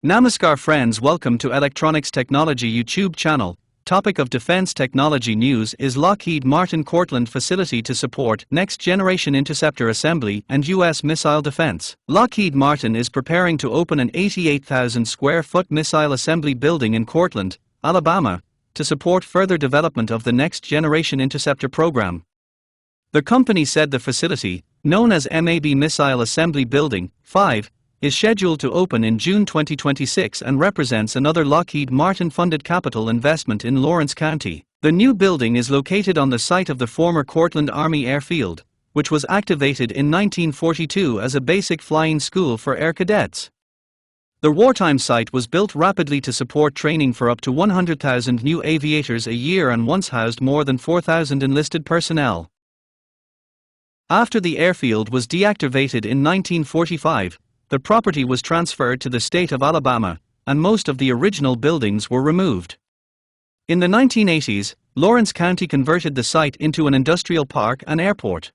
Namaskar friends, welcome to Electronics Technology YouTube channel. Topic of defense technology news is Lockheed Martin Courtland facility to support next-generation interceptor assembly and U.S. missile defense. Lockheed Martin is preparing to open an 88,000 square foot missile assembly building in Courtland, Alabama, to support further development of the next-generation interceptor program. The company said the facility, known as MAB Missile Assembly Building 5, is scheduled to open in June 2026 and represents another Lockheed Martin-funded capital investment in Lawrence County. The new building is located on the site of the former Courtland Army Airfield, which was activated in 1942 as a basic flying school for air cadets. The wartime site was built rapidly to support training for up to 100,000 new aviators a year and once housed more than 4,000 enlisted personnel. After the airfield was deactivated in 1945, the property was transferred to the state of Alabama, and most of the original buildings were removed. In the 1980s, Lawrence County converted the site into an industrial park and airport.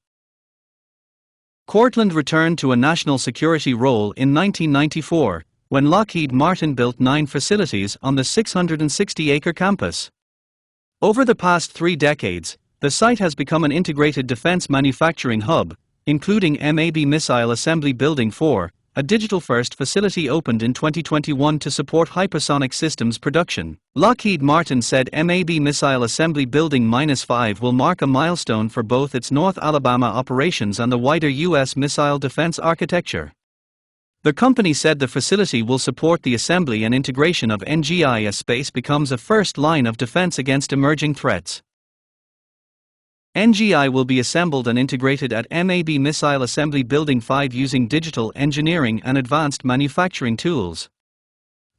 Courtland returned to a national security role in 1994, when Lockheed Martin built 9 facilities on the 660-acre campus. Over the past 3 decades, the site has become an integrated defense manufacturing hub, including MAB Missile Assembly Building 4, a digital-first facility opened in 2021 to support hypersonic systems production. Lockheed Martin said MAB Missile Assembly Building -5 will mark a milestone for both its North Alabama operations and the wider U.S. missile defense architecture. The company said the facility will support the assembly and integration of NGI as space becomes a first line of defense against emerging threats. NGI will be assembled and integrated at MAB Missile Assembly Building 5 using digital engineering and advanced manufacturing tools.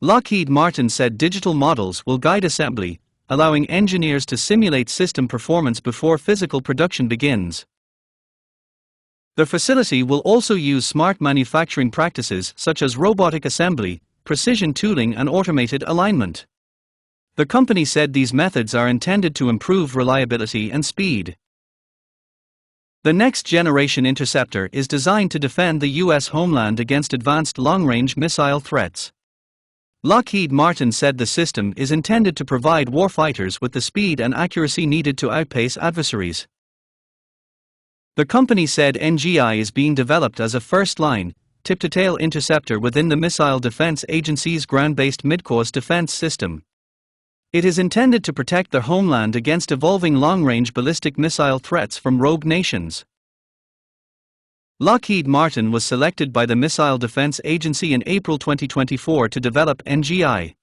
Lockheed Martin said digital models will guide assembly, allowing engineers to simulate system performance before physical production begins. The facility will also use smart manufacturing practices such as robotic assembly, precision tooling and automated alignment. The company said these methods are intended to improve reliability and speed. The next-generation interceptor is designed to defend the U.S. homeland against advanced long-range missile threats. Lockheed Martin said the system is intended to provide warfighters with the speed and accuracy needed to outpace adversaries. The company said NGI is being developed as a first-line, tip-to-tail interceptor within the Missile Defense Agency's ground-based midcourse defense system. It is intended to protect their homeland against evolving long-range ballistic missile threats from rogue nations. Lockheed Martin was selected by the Missile Defense Agency in April 2024 to develop NGI.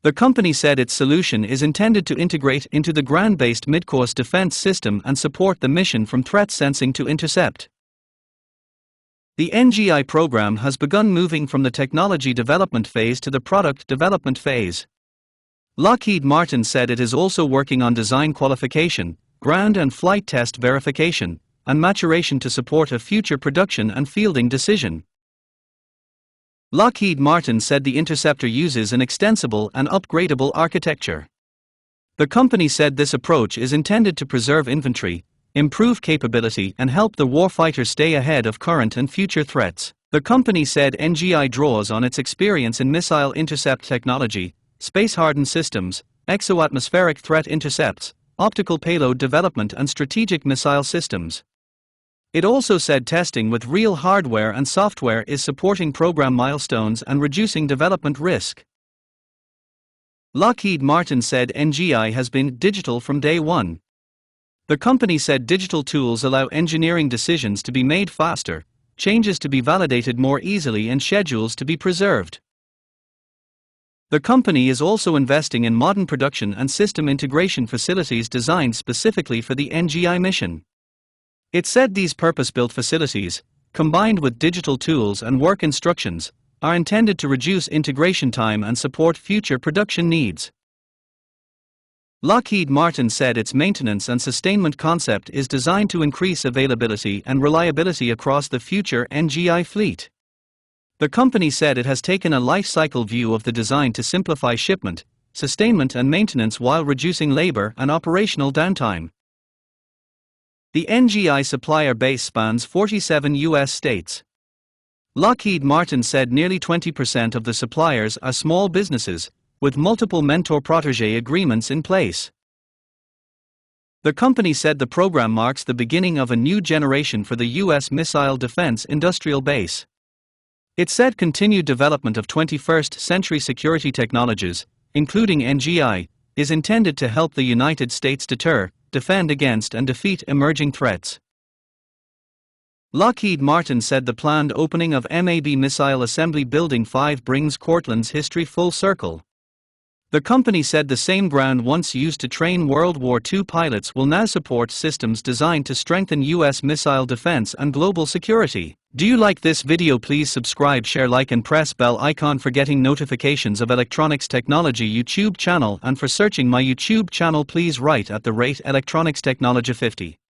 The company said its solution is intended to integrate into the ground-based midcourse defense system and support the mission from threat sensing to intercept. The NGI program has begun moving from the technology development phase to the product development phase. Lockheed Martin said it is also working on design qualification, ground and flight test verification, and maturation to support a future production and fielding decision. Lockheed Martin said the interceptor uses an extensible and upgradable architecture. The company said this approach is intended to preserve inventory, improve capability and help the warfighter stay ahead of current and future threats. The company said NGI draws on its experience in missile intercept technology, space-hardened systems, exoatmospheric threat intercepts, optical payload development and strategic missile systems. It also said testing with real hardware and software is supporting program milestones and reducing development risk. Lockheed Martin said NGI has been digital from day one. The company said digital tools allow engineering decisions to be made faster, changes to be validated more easily and schedules to be preserved. The company is also investing in modern production and system integration facilities designed specifically for the NGI mission. It said these purpose-built facilities, combined with digital tools and work instructions, are intended to reduce integration time and support future production needs. Lockheed Martin said its maintenance and sustainment concept is designed to increase availability and reliability across the future NGI fleet. The company said it has taken a life cycle view of the design to simplify shipment, sustainment and maintenance while reducing labor and operational downtime. The NGI supplier base spans 47 U.S. states. Lockheed Martin said nearly 20% of the suppliers are small businesses, with multiple mentor-protégé agreements in place. The company said the program marks the beginning of a new generation for the U.S. missile defense industrial base. It said continued development of 21st-century security technologies, including NGI, is intended to help the United States deter, defend against and defeat emerging threats. Lockheed Martin said the planned opening of MAB Missile Assembly Building 5 brings Courtland's history full circle. The company said the same ground once used to train World War II pilots will now support systems designed to strengthen U.S. missile defense and global security. Do you like this video? Please subscribe, share, like and press bell icon for getting notifications of Electronics Technology YouTube channel, and for searching my YouTube channel please write @Electronics Technology 50.